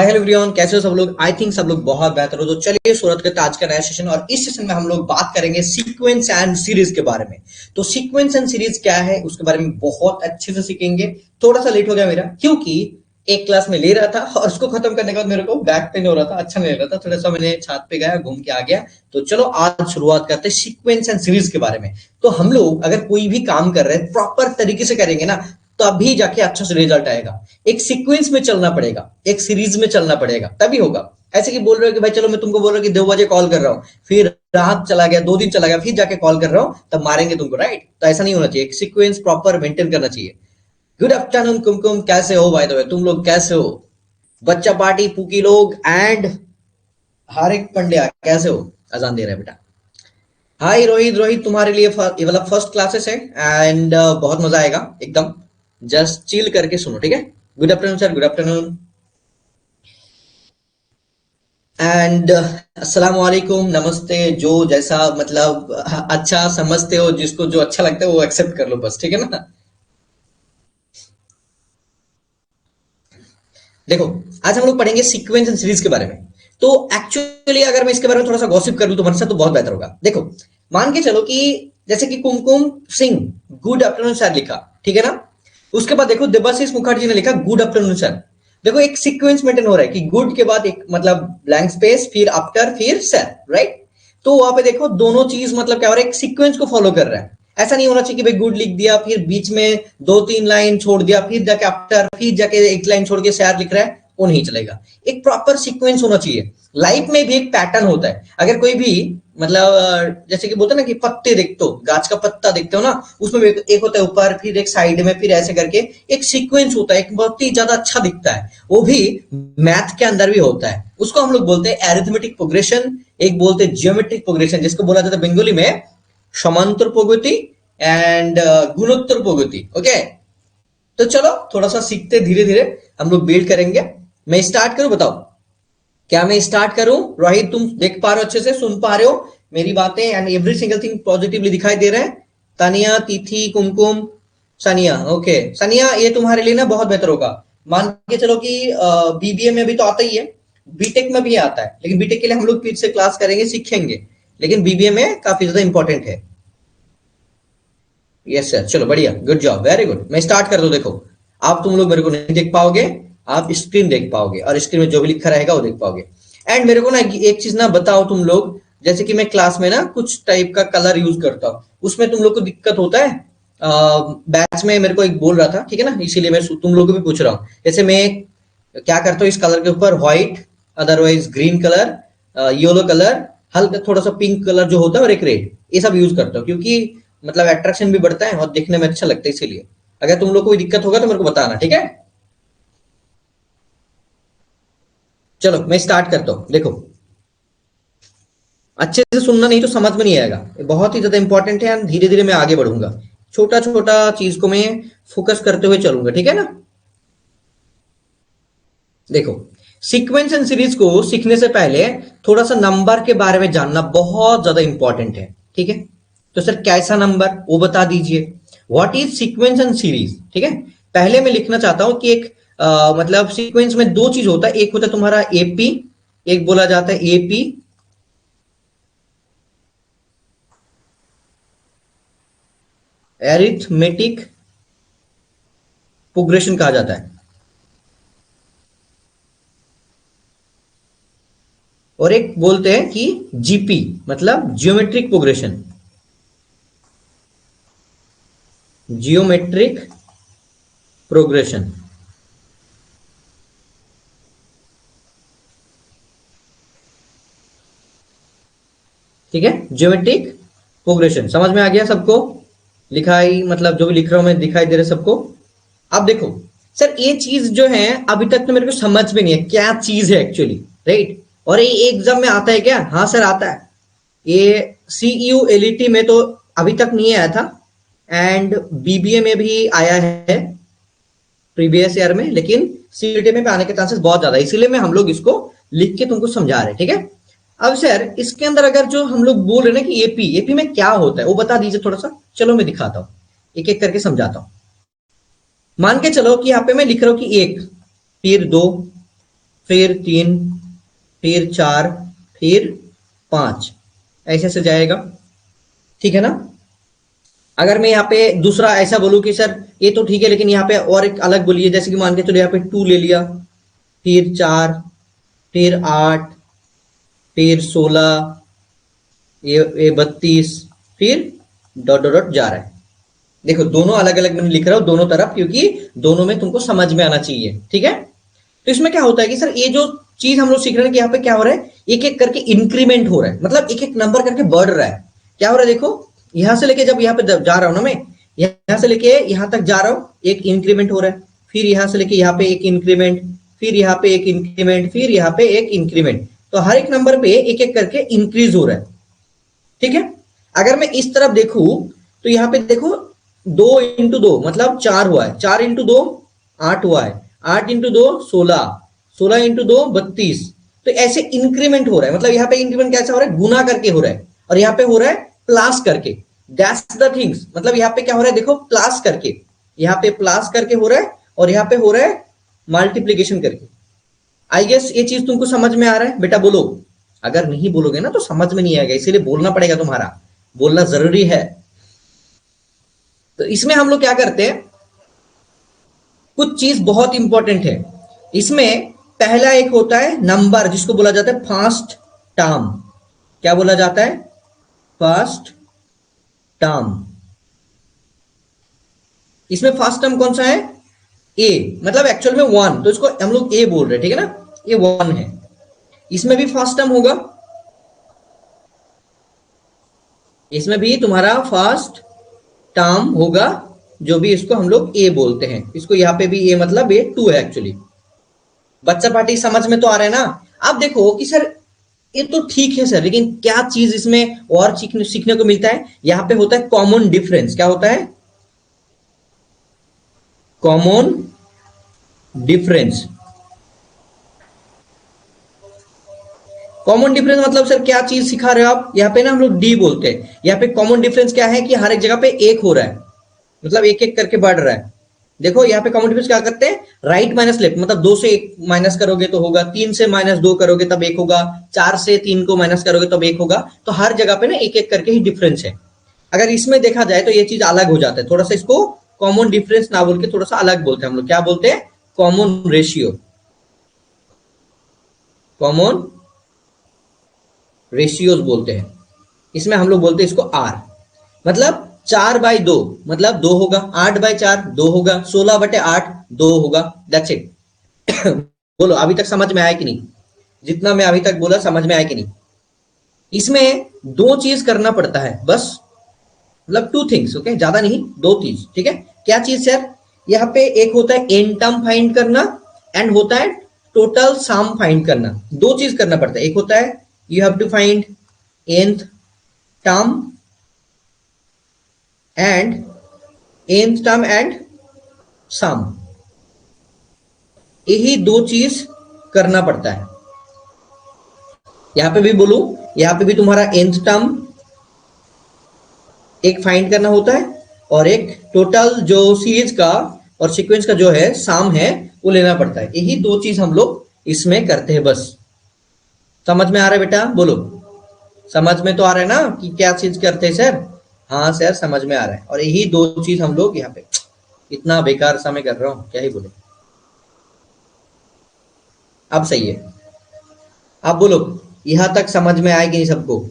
Hello everyone, कैसे हो सब लोग। आई थिंक सब लोग बहुत बेहतर हो। तो चलिए शुरुआत करते हैं आज का नया सेशन। और इस सेशन में हम लोग बात करेंगे सीक्वेंस एंड सीरीज के बारे में। तो सीक्वेंस एंड सीरीज क्या है उसके बारे में बहुत अच्छे से सीखेंगे। थोड़ा सा लेट हो गया मेरा, क्योंकि एक क्लास में ले रहा था और उसको खत्म करने के बाद मेरे को बैक पेन हो रहा था, अच्छा नहीं लग रहा था। थोड़ा सा मैंने छात पे गया, घूम के आ गया। तो चलो आज शुरुआत करते हैं सीक्वेंस एंड सीरीज के बारे में। तो हम लोग अगर कोई भी काम कर रहे हैं प्रॉपर तरीके से करेंगे ना, तभी जाके अच्छा से रिजल्ट आएगा। एक सीक्वेंस में चलना पड़ेगा, एक सीरीज में चलना पड़ेगा, तभी होगा। ऐसे कि बोल रहे हो कि भाई चलो मैं तुमको बोल रहा हूँ कि 2 बजे कॉल कर रहा हूँ, फिर रात चला गया, 2 दिन चला गया, फिर जाके कॉल कर रहा हूँ, तब मारेंगे तुमको, राइट। तो ऐसा नहीं होना चाहिए, एक सीक्वेंस प्रॉपर मेंटेन करना चाहिए। गुड आफ्टरनून कुमकुम, कैसे हो भाई। द तुम लोग कैसे हो। बच्चा पार्टी पुकी लोग एंड हारिक पंड्या कैसे हो। अजान दे रहा है बेटा। हाय रोहित, रोहित तुम्हारे लिए ये वाला फर्स्ट क्लासेस है एंड बहुत मजा आएगा एकदम। जस्ट चिल करके सुनो, ठीक है। Good afternoon sir, good afternoon and अस्सलाम वालेकुम, नमस्ते। जो जैसा मतलब अच्छा समझते हो, जिसको जो अच्छा लगता है वो एक्सेप्ट कर लो बस, ठीक है ना। देखो, आज हम लोग पढ़ेंगे सीक्वेंस एंड सीरीज के बारे में। तो एक्चुअली अगर मैं इसके बारे में थोड़ा सा गॉसिप कर लूं तुम्हारे साथ तो बहुत बेहतर होगा। देखो, मान के चलो कि जैसे कि कुमकुम सिंह गुड आफ्टरनून सर लिखा, ठीक है ना। उसके बाद देखो देबाशीष मुखर्जी ने लिखा गुड आफ्टरनून सर। देखो एक सीक्वेंस मेंटेन हो रहा है कि गुड के बाद एक मतलब ब्लैंक स्पेस, फिर आफ्टर, फिर सर, राइट। तो वहां पे देखो दोनों चीज मतलब क्या हो रहा है, एक सीक्वेंस को फॉलो कर रहा है। ऐसा नहीं होना चाहिए कि भाई गुड लिख दिया, फिर बीच में 2-3 लाइन छोड़ दिया, फिर जाके आफ्टर, फिर जाके एक लाइन छोड़ के सैर लिख रहा है, वो नहीं चलेगा। एक प्रॉपर सीक्वेंस होना चाहिए। लाइफ में भी एक पैटर्न होता है। अगर कोई भी मतलब जैसे कि बोलते हैं ना कि पत्ते देखते हो, गाछ का पत्ता देखते हो ना, उसमें एक होता है ऊपर, फिर एक साइड में, फिर ऐसे करके एक सीक्वेंस होता है, एक बहुत ही ज्यादा अच्छा दिखता है। वो भी मैथ के अंदर भी होता है। उसको हम लोग बोलते हैं एरिथमेटिक प्रोग्रेशन, एक बोलते हैं जियोमेट्रिक प्रोग्रेशन, जिसको बोला जाता है बंगाली में समांतर प्रगति एंड गुणोत्तर प्रगति। ओके, तो चलो थोड़ा सा सीखते, धीरे धीरे हम लोग बिल्ड करेंगे। मैं स्टार्ट करूं, बताओ क्या मैं स्टार्ट करूं। रोहित तुम देख पा रहे हो, अच्छे से सुन पा रहे हो मेरी बातें and every single thing positively दिखाई दे रहा है। तानिया, तिथि, कुमकुम, सानिया। ओके सानिया, ये तुम्हारे लिए ना बहुत बेहतर होगा। मान के चलो कि बीबीए में भी तो आता ही है, बीटेक में भी आता है, लेकिन बीटेक के लिए हम लोग फिर से क्लास करेंगे, सीखेंगे। लेकिन बीबीए में काफी ज्यादा इंपॉर्टेंट है। यस सर, चलो बढ़िया, गुड जॉब, वेरी गुड। मैं स्टार्ट कर दूं। देखो, आप तुम लोग मेरे को नहीं देख पाओगे, आप स्क्रीन देख पाओगे, और स्क्रीन में जो भी लिखा रहेगा वो देख पाओगे। एंड मेरे को ना एक चीज ना बताओ तुम लोग, जैसे कि मैं क्लास में ना कुछ टाइप का कलर यूज करता हूँ, उसमें तुम लोग को दिक्कत होता है। बैच में मेरे को एक बोल रहा था, ठीक है ना, इसीलिए मैं तुम लोग को भी पूछ रहा हूँ। जैसे मैं क्या करता हूँ, इस कलर के ऊपर white, otherwise green colour, yellow colour, हल्का थोड़ा सा पिंक कलर जो होता है, और एक रेड, ये सब यूज करता हूँ, क्योंकि मतलब अट्रैक्शन भी बढ़ता है और देखने में अच्छा लगता है, इसीलिए। अगर तुम लोग को कोई दिक्कत होगा तो मेरे को बताना, ठीक है। चलो मैं स्टार्ट करता हूँ। देखो, अच्छे से सुनना, नहीं तो समझ में नहीं आएगा। ये बहुत ही ज्यादा इंपॉर्टेंट है, धीरे धीरे मैं आगे बढ़ूंगा। छोटा छोटा चीज को मैं फोकस करते हुए चलूंगा, ठीक है ना। देखो, सीक्वेंस एंड सीरीज को सीखने से पहले थोड़ा सा नंबर के बारे में जानना बहुत ज्यादा इंपॉर्टेंट है, ठीक है। तो सर कैसा नंबर, वो बता दीजिए। What is sequence and series, ठीक है। पहले मैं लिखना चाहता हूं कि एक मतलब सीक्वेंस में दो चीज होता है। एक होता है तुम्हारा एपी, एक बोला जाता है एपी, एरिथमेटिक प्रोग्रेशन कहा जाता है। और एक बोलते हैं कि जीपी, मतलब जियोमेट्रिक प्रोग्रेशन, जियोमेट्रिक प्रोग्रेशन। ठीक है, ज्योमेट्रिक प्रोग्रेशन समझ में आ गया सबको। लिखाई मतलब जो भी लिख रहा हूं मैं, दिखाई दे रहा है सबको। अब देखो सर, ये चीज जो है अभी तक तो मेरे को समझ में नहीं है क्या चीज है एक्चुअली, राइट। और ये एग्जाम में आता है क्या। हाँ सर आता है। ये सीयू एलईटी में तो अभी तक नहीं आया था, एंड बीबीए में भी आया है प्रीवियस ईयर में, लेकिन सीईटी में आने के चांसेस बहुत ज्यादा है, इसीलिए मैं हम लोग इसको लिख के तुमको समझा रहे हैं, ठीक है। अब सर इसके अंदर अगर जो हम लोग बोल रहे हैं ना कि एपी, एपी में क्या होता है वो बता दीजिए थोड़ा सा। चलो मैं दिखाता हूँ, एक एक करके समझाता हूँ। मान के चलो कि यहाँ पे मैं लिख रहा हूँ कि एक, फिर दो, फिर 3, फिर 4, फिर 5, ऐसे से जाएगा। ठीक है ना? अगर मैं यहाँ पे दूसरा ऐसा बोलूं कि सर ये तो ठीक है, लेकिन यहाँ पे और एक अलग बोलिए, जैसे कि मान के चलो यहाँ पे 2 ले लिया, फिर 4, फिर 8, फिर 16, ये 32, फिर डॉट डॉट डॉट जा रहा है। देखो दोनों अलग अलग मैंने लिख रहा हूं दोनों तरफ, क्योंकि दोनों में तुमको समझ में आना चाहिए। ठीक है? तो इसमें क्या होता है कि सर ये जो चीज हम लोग सीख रहे हैं कि यहाँ पे क्या हो रहा है, एक एक करके इंक्रीमेंट हो रहा है, मतलब एक एक नंबर करके बढ़ रहा है। क्या हो रहा है देखो, यहां से लेके जब यहाँ पे जा रहा हूं ना मैं, यहां से लेके यहां तक जा रहा हूं, एक इंक्रीमेंट हो रहा है, फिर यहां से लेके यहाँ पे एक इंक्रीमेंट, फिर यहाँ पे एक इंक्रीमेंट, फिर यहाँ पे एक इंक्रीमेंट। तो हर एक नंबर पे एक एक करके इंक्रीज हो रहा है। ठीक है? अगर मैं इस तरफ देखूं तो यहाँ पे देखो 2 × 2 मतलब 4 हुआ है, 4 × 2 8 हुआ है, 8 × 2 16, 16 × 2 32। तो ऐसे इंक्रीमेंट हो रहा है, मतलब यहाँ पे इंक्रीमेंट कैसा हो रहा है, गुना करके हो रहा है, और यहाँ पे हो रहा है प्लस करके। दैट्स द थिंग्स, मतलब यहाँ पे क्या हो रहा है देखो, प्लस करके, यहाँ पे प्लस करके हो रहा है, और यहाँ पे हो रहा है मल्टीप्लीकेशन करके। आई गेस ये चीज तुमको समझ में आ रहा है बेटा? बोलो। अगर नहीं बोलोगे ना तो समझ में नहीं आएगा, इसीलिए बोलना पड़ेगा, तुम्हारा बोलना जरूरी है। तो इसमें हम लोग क्या करते हैं, कुछ चीज बहुत इंपॉर्टेंट है इसमें। पहला एक होता है नंबर, जिसको बोला जाता है फर्स्ट टर्म। क्या बोला जाता है? First term. इसमें फर्स्ट टर्म कौन सा है? ए, मतलब एक्चुअल में 1, तो इसको हम लोग ए बोल रहे हैं। ठीक है ना? ये 1 है। इसमें भी फर्स्ट टर्म होगा, इसमें भी तुम्हारा फर्स्ट टर्म होगा, जो भी इसको हम लोग ए बोलते हैं। इसको यहाँ पे भी ए, मतलब ये 2 है एक्चुअली। बच्चा पार्टी समझ में तो आ रहा है ना? अब देखो कि सर ये तो ठीक है सर, लेकिन क्या चीज इसमें और सीखने को मिलता है? यहाँ पे होता है कॉमन डिफरेंस। क्या होता है? Common difference. कॉमन डिफरेंस मतलब सर क्या चीज सिखा रहे हो आप? यहाँ पे ना हम लोग डी बोलते हैं। यहाँ पे कॉमन डिफरेंस क्या है कि हर एक जगह पे एक हो रहा है, मतलब एक एक करके बढ़ रहा है। देखो यहाँ पे कॉमन डिफरेंस क्या करते हैं, राइट माइनस लेफ्ट, मतलब 2 से 1 माइनस करोगे तो होगा, 3 से -2 करोगे तब 1 होगा, 4 से 3 को माइनस करोगे तब 1 होगा। तो हर जगह पे ना एक एक करके ही डिफरेंस है। अगर इसमें देखा जाए तो ये चीज अलग हो जाता है थोड़ा सा। इसको कॉमन डिफरेंस ना बोल के थोड़ा सा अलग बोलते हैं हम लोग। क्या बोलते हैं? Common ratio. कॉमन रेशियोज बोलते हैं। इसमें हम लोग बोलते हैं इसको आर। मतलब 4/2 मतलब 2 होगा, 8/4 2 होगा, 16/8 2 होगा। That's it. बोलो अभी तक समझ में आया कि नहीं? जितना मैं अभी तक बोला समझ में आया कि नहीं? इसमें 2 चीज करना पड़ता है बस, मतलब 2 थिंग्स। ओके, ज्यादा नहीं, 2 चीज। ठीक है? क्या चीज सर? यहाँ पे एक होता है एन टर्म फाइंड करना, एंड होता है टोटल सम फाइंड करना। 2 चीज करना पड़ता है। एक होता है you have to find nth term and sum. यही 2 चीज करना पड़ता है। यहां पे भी बोलू, यहां पे भी तुम्हारा nth टर्म एक फाइंड करना होता है, और एक टोटल जो सीरीज का और सीक्वेंस का जो है सम है वो लेना पड़ता है। यही 2 चीज हम लोग इसमें करते हैं बस। समझ में आ रहा है बेटा? बोलो। समझ में तो आ रहा है ना कि क्या चीज करते हैं सर? हाँ सर समझ में आ रहा है। और यही 2 चीज हम लोग यहाँ पे, इतना बेकार सा मैं कर रहा हूं, क्या ही बोले। अब सही है। अब बोलो यहां तक समझ में आएगी नहीं सबको?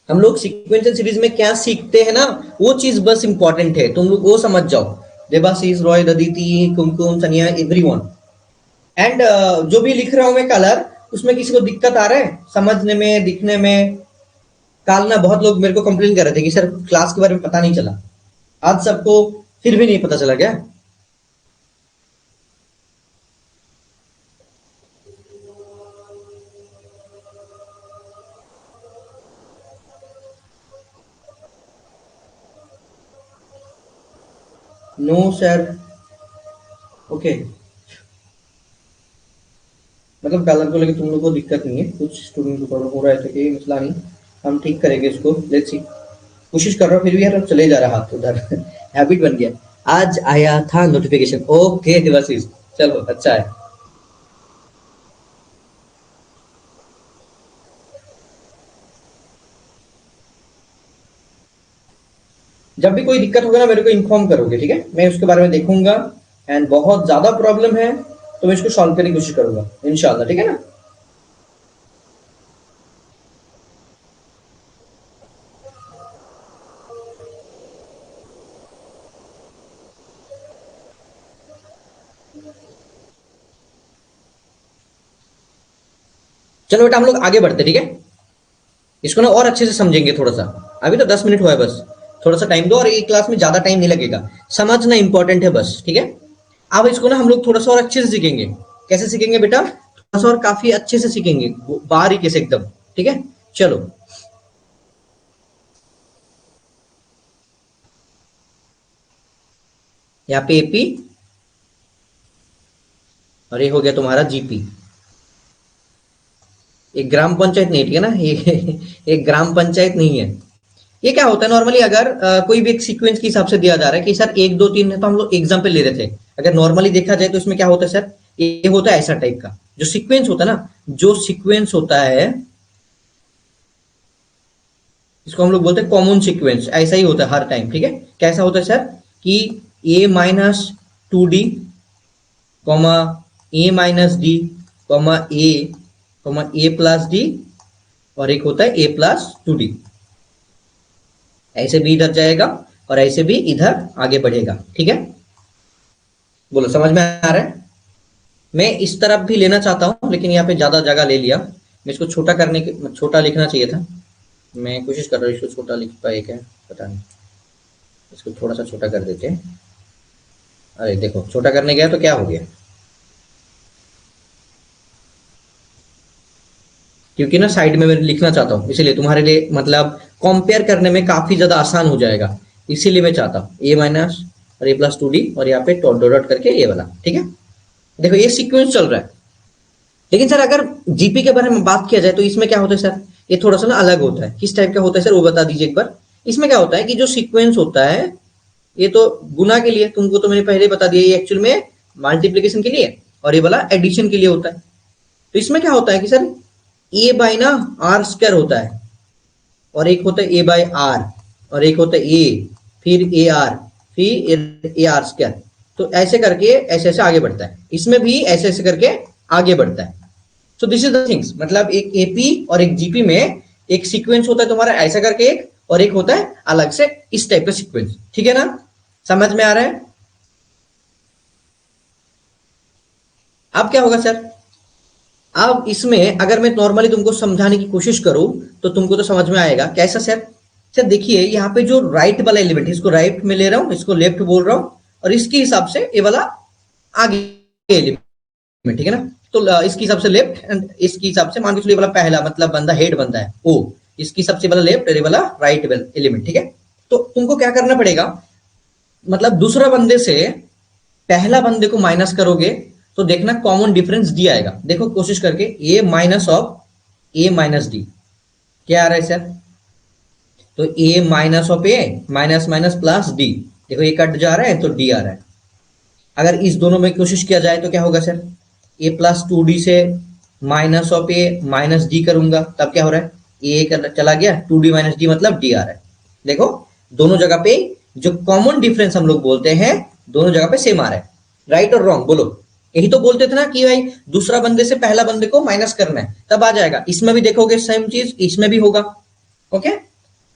हम लोग सीक्वेंशियल सीरीज में क्या सीखते हैं ना, वो चीज बस इंपॉर्टेंट है, तुम लोग वो समझ जाओ। देवाशीष, रॉय, ददीति, कुमकुम, सनिया, एवरीवन। एंड जो भी लिख रहा हूं मैं कलर, उसमें किसी को दिक्कत आ रहा है समझने में, दिखने में? कल ना बहुत लोग मेरे को कंप्लेन कर रहे थे कि सर क्लास के बारे में पता नहीं चला। आज सबको फिर भी नहीं पता चला क्या? No sir. ओके, मतलब कलर को लेकर तुम लोग को दिक्कत नहीं है, कुछ स्टूडेंट को प्रॉब्लम हो रहा है तो ये मसला नहीं, हम ठीक करेंगे इसको। Let's see. कोशिश कर रहा हूँ, फिर भी यार चले जा रहा हाथ उधर। हैबिट बन गया। आज आया था नोटिफिकेशन। ओके देवाशीष, चलो अच्छा है। जब भी कोई दिक्कत होगा ना मेरे को इन्फॉर्म करोगे, ठीक है, मैं उसके बारे में देखूंगा। एंड बहुत ज्यादा प्रॉब्लम है तो मैं इसको सॉल्व करने की कोशिश करूंगा इंशाल्लाह, ठीक है ना। चलो बेटा हम लोग आगे बढ़ते, ठीक है। इसको ना और अच्छे से समझेंगे थोड़ा सा। अभी तो 10 मिनट हुआ है बस, थोड़ा सा टाइम दो, और ये क्लास में ज्यादा टाइम नहीं लगेगा, समझना इंपॉर्टेंट है बस, ठीक है। अब इसको ना हम लोग थोड़ा सा और अच्छे से सीखेंगे। कैसे सीखेंगे बेटा? थोड़ा सा और काफी अच्छे से सीखेंगे, बारीकी से एकदम, ठीक है। चलो, यहाँ पे एपी और ये हो गया तुम्हारा जीपी। एक ग्राम पंचायत नहीं, ठीक है ना, ये एक ग्राम पंचायत नहीं है। ये क्या होता है नॉर्मली, अगर कोई भी एक सीक्वेंस के हिसाब से दिया जा रहा है कि सर 1 2 3 है, तो हम लोग एग्जाम्पल ले रहे थे। अगर नॉर्मली देखा जाए तो इसमें क्या होता है सर, ये होता है ऐसा टाइप का जो सीक्वेंस होता है ना, जो सीक्वेंस होता है इसको हम लोग बोलते हैं कॉमन सीक्वेंस। ऐसा ही होता है हर टाइम, ठीक है। कैसा होता है सर कि a-2d, comma a-d, comma a, comma a+d, और एक होता है a+2d। ऐसे भी इधर जाएगा और ऐसे भी इधर आगे बढ़ेगा, ठीक है। बोलो समझ में आ रहा है? मैं इस तरफ भी लेना चाहता हूं लेकिन यहाँ पे ज्यादा जगह ले लिया। मैं इसको छोटा करने के, छोटा लिखना चाहिए था। मैं कोशिश कर रहा हूँ इसको छोटा लिख पाए क्या, पता नहीं। इसको थोड़ा सा छोटा कर देते हैं। अरे देखो, छोटा करने गया तो क्या हो गया, क्योंकि ना साइड में मैं लिखना चाहता हूँ, इसीलिए तुम्हारे लिए मतलब कंपेयर करने में काफी ज्यादा आसान हो जाएगा, इसीलिए मैं चाहता हूँ a- और a+2d, और यहाँ पे डॉट डॉट करके ये वाला, ठीक है। देखो ये सीक्वेंस चल रहा है, लेकिन सर अगर जीपी के बारे में बात किया जाए तो इसमें क्या होता है सर, ये थोड़ा सा ना अलग होता है। किस टाइप का होता है सर वो बता दीजिए एक बार। इसमें क्या होता है कि जो सीक्वेंस होता है, ये तो गुना के लिए, तुमको तो मैंने पहले बता दिया, ये एक्चुअल में मल्टीप्लीकेशन के लिए, और ये वाला एडिशन के लिए होता है। तो इसमें क्या होता है कि सर ए बाई ना आर स्क्वायर होता है, और एक होता है ए बाई आर, और एक होता है ए, फिर ए आर, फिर ए आर स्क्वायर। तो ऐसे करके ऐसे ऐसे आगे बढ़ता है, इसमें भी ऐसे ऐसे करके आगे बढ़ता है। So this is the things, मतलब एक एपी और एक जीपी में एक सीक्वेंस होता है तुम्हारा ऐसा करके एक, और एक होता है अलग से इस टाइप का सीक्वेंस, ठीक है ना। समझ में आ रहा है? अब क्या होगा सर, अब इसमें अगर मैं नॉर्मली तुमको समझाने की कोशिश करूं तो तुमको तो समझ में आएगा। कैसा सर? सर देखिए यहाँ पे जो राइट वाला एलिमेंट, इसको राइट में ले रहा हूं, इसको लेफ्ट बोल रहा हूं, और इसके हिसाब से ये वाला आगे एलिमेंट, ठीक है ना। तो इसके हिसाब से लेफ्ट, एंड इसके हिसाब से मान के चलिए वाला पहला मतलब बंदा हेड बनता है ओ, इसकी सबसे वाला लेफ्ट, ये वाला राइट एलिमेंट, ठीक है। तो तुमको क्या करना पड़ेगा, मतलब दूसरा बंदे से पहला बंदे को माइनस करोगे तो देखना कॉमन डिफरेंस डी आएगा। देखो कोशिश करके, A minus of A minus D, क्या आ रहा है सर? तो A minus of A, minus minus plus D, देखो ये कट जा रहा है तो डी आ रहा है। अगर इस दोनों में कोशिश किया जाए तो क्या होगा सर, a+2d से minus of A minus D करूंगा, तब क्या हो रहा है, ए चला गया, 2d माइनस डी मतलब डी आ रहा है। देखो दोनों जगह पे जो कॉमन डिफरेंस हम लोग बोलते हैं, दोनों जगह पे सेम आ रहा है। राइट और रॉन्ग बोलो, यही तो बोलते थे ना कि भाई दूसरा बंदे से पहला बंदे को माइनस करना है, तब आ जाएगा। इसमें भी देखोगे सेम चीज, इसमें भी होगा, ओके।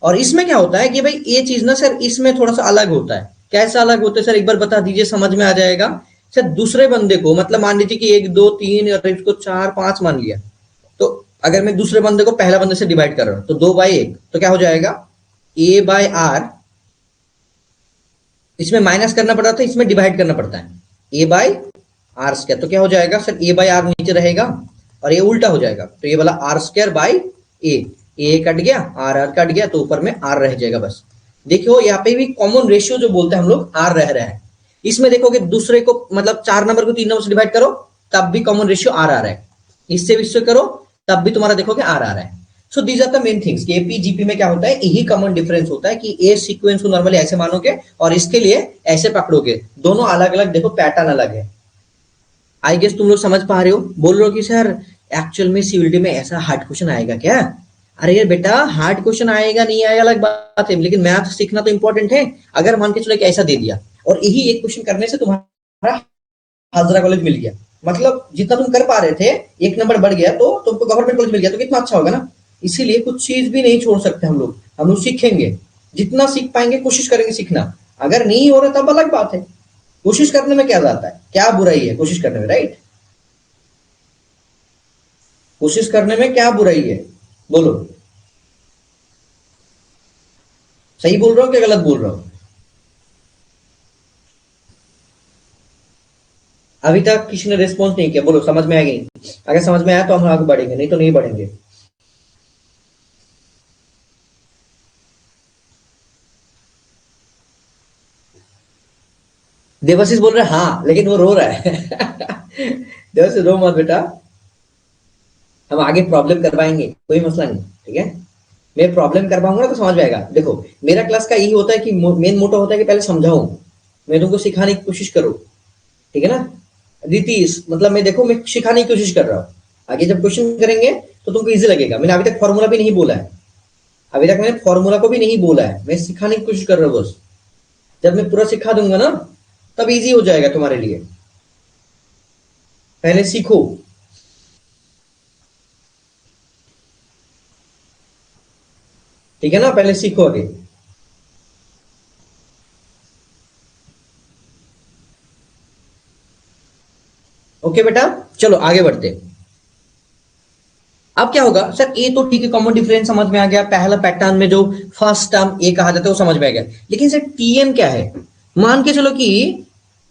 और इसमें क्या होता है कि भाई ये चीज ना सर इसमें थोड़ा सा अलग होता है। कैसा अलग होता है सर, एक बार बता दीजिए, समझ में आ जाएगा। सर दूसरे बंदे को, मतलब मान लीजिए कि 1 2 3 और इसको 4 5 मान लिया, तो अगर मैं दूसरे बंदे को पहला बंदे से डिवाइड कर रहा हूं तो 2/1, तो क्या हो जाएगा, ए बाय आर, इसमें माइनस करना पड़ता था, इसमें डिवाइड करना पड़ता है, ए बाय आर स्क्वायर। तो क्या हो जाएगा सर, ए बाय आर नीचे रहेगा और ये उल्टा हो जाएगा, तो ये वाला r square by a cut गया, आर आर कट गया, तो ऊपर में आर रह जाएगा बस। देखियो यहाँ पे भी कॉमन रेशियो जो बोलते हैं हम लोग, आर रह रहा है। इसमें देखोगे दूसरे को, मतलब 4 नंबर को 3 नंबर से डिवाइड करो तब भी कॉमन रेशियो आर आ रहा है, इससे भी इससे करो तब भी तुम्हारा देखोगे आर आ रहा है। So these are the main things कि एपी जीपी में क्या होता है, यही कॉमन डिफरेंस होता है कि ए सीक्वेंस को नॉर्मली ऐसे मानोगे और इसके लिए ऐसे पकड़ोगे, दोनों अलग अलग, देखो पैटर्न अलग है। आई गेस तुम लोग समझ पा रहे हो। बोल रहे हो कि सर एक्चुअल में सीयूलटी में ऐसा हार्ड क्वेश्चन आएगा क्या? अरे यार बेटा, हार्ड क्वेश्चन आएगा नहीं आएगा अलग बात है, लेकिन मैथ सीखना तो इंपॉर्टेंट है। अगर मान के चलो कि ऐसा दे दिया और यही एक क्वेश्चन करने से तुम्हारा हाजरा कॉलेज मिल गया, मतलब जितना तुम कर पा रहे थे एक नंबर बढ़ गया, तो तुमको गवर्नमेंट कॉलेज मिल गया, तो कितना अच्छा होगा ना। इसीलिए कुछ चीज भी नहीं छोड़ सकते हम लोग सीखेंगे, जितना सीख पाएंगे कोशिश करेंगे सीखना। अगर नहीं हो रहा तब अलग बात है, कोशिश करने में क्या जाता है, क्या बुराई है कोशिश करने में, राइट? कोशिश करने में क्या बुराई है, बोलो। सही बोल रहा हूँ क्या गलत बोल रहा हूँ? अभी तक किसी ने रिस्पॉन्स नहीं किया, बोलो समझ में आ गई? अगर समझ में आया तो हम आगे बढ़ेंगे, नहीं तो नहीं बढ़ेंगे। देवाशीष बोल रहा है हाँ, लेकिन वो रो रहा है। देवाशीष रो मत बेटा, हम आगे प्रॉब्लम करवाएंगे, कोई मसला नहीं, ठीक है। मैं प्रॉब्लम करवाऊंगा ना तो समझ में आएगा। देखो मेरा क्लास का यही होता है कि मेन मोटो होता है कि पहले समझाऊं, मैं तुमको सिखाने की कोशिश करूं, ठीक है ना। रीति मतलब मैं देखो मैं सिखाने की कोशिश कर रहा हूँ, आगे जब क्वेश्चन करेंगे तो तुमको इजी लगेगा। मैंने अभी तक फॉर्मूला भी नहीं बोला है, अभी तक मैंने फॉर्मूला को भी नहीं बोला है, मैं सिखाने की कोशिश कर रहा हूँ बस। जब मैं पूरा सिखा दूंगा ना तब इजी हो जाएगा तुम्हारे लिए, पहले सीखो। ठीक है ना, पहले सीखो आगे। ओके बेटा, चलो आगे बढ़ते। अब क्या होगा सर, ए तो ठीक है, कॉमन डिफरेंस समझ में आ गया, पहला पैटर्न में जो फर्स्ट टर्म ए कहा जाता है वो समझ में आ गया। लेकिन सर टीएन क्या है? मान के चलो कि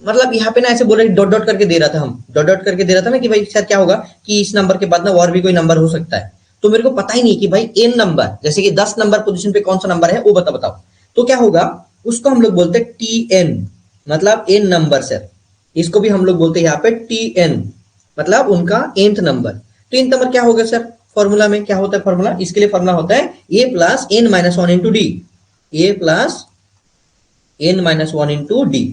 मतलब यहाँ पे ना ऐसे बोल रहे डॉट डॉट करके दे रहा था, हम डॉट डॉट करके दे रहा था ना कि भाई सर क्या होगा कि इस नंबर के बाद ना और भी कोई नंबर हो सकता है, तो मेरे को पता ही नहीं कि भाई एन नंबर, जैसे कि 10 नंबर पोजीशन पे कौन सा नंबर है वो बताओ। तो क्या होगा, उसको हम लोग बोलते हैं टी एन, मतलब एन नंबर सर। इसको भी हम लोग बोलते हैं यहाँ पे टी एन, मतलब उनका nth नंबर। तो nth नंबर क्या होगा सर? फॉर्मूला में क्या होता है, फॉर्मूला इसके लिए फॉर्मूला होता है A plus N minus one into D, A plus N minus one into D.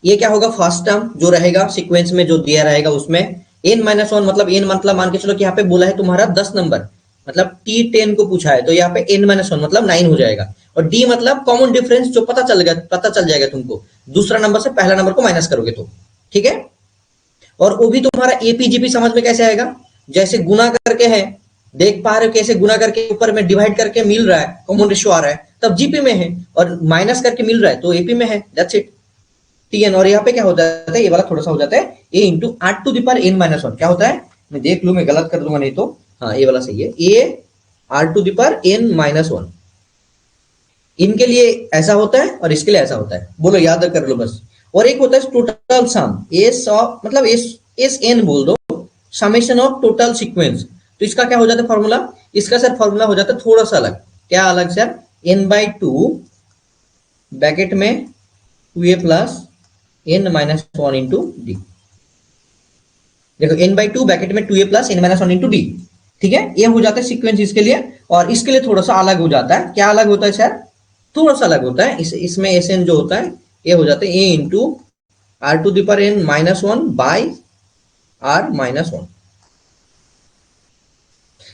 ये क्या होगा, फर्स्ट टर्म जो रहेगा सीक्वेंस में जो दिया रहेगा उसमें। एन माइनस वन मतलब एन मतलब मान के चलो कि यहाँ पे बोला है तुम्हारा 10 नंबर, मतलब टी 10 को पूछा है, तो यहाँ पे एन माइनस वन मतलब 9 हो जाएगा। और डी मतलब कॉमन डिफरेंस जो पता चल जाएगा तुमको, दूसरा नंबर से पहला नंबर को माइनस करोगे तो, ठीक है। और वो भी तुम्हारा एपीजीपी समझ में कैसे आएगा, जैसे गुना करके है, देख पा रहे हो कैसे गुना करके ऊपर में डिवाइड करके मिल रहा है, कॉमन रेशियो आ रहा है, तब जीपी में है, और माइनस करके मिल रहा है तो एपी में है, दैट्स इट। टीएन। और यहाँ पे क्या हो जाता है, ये वाला थोड़ा सा हो जाता है A into R to the power N minus one, क्या होता है मैं देख लू, मैं गलत कर दूंगा नहीं तो। हाँ ये वाला सही है, a r to the power N minus one. इनके लिए ऐसा होता है और इसके लिए ऐसा होता है, बोलो याद कर लो बस। और एक होता है टोटल सम, एस ऑफ मतलब एस एन बोल दो, समेशन ऑफ टोटल सीक्वेंस। तो इसका क्या हो जाता है फॉर्मूला, इसका सर फॉर्मूला हो जाता है थोड़ा सा अलग। क्या अलग sir? N by two bracket में two A plus N minus one into D. देखो एन बाई टू ब्रैकेट में two A plus N minus one into D, ठीक है। ये हो जाता है सीक्वेंस इसके लिए। और इसके लिए थोड़ा सा अलग हो जाता है, क्या अलग होता है सर? थोड़ा सा अलग होता है, इसमें एस एन जो होता है ये हो जाता है A into R to the power N minus one by R minus one.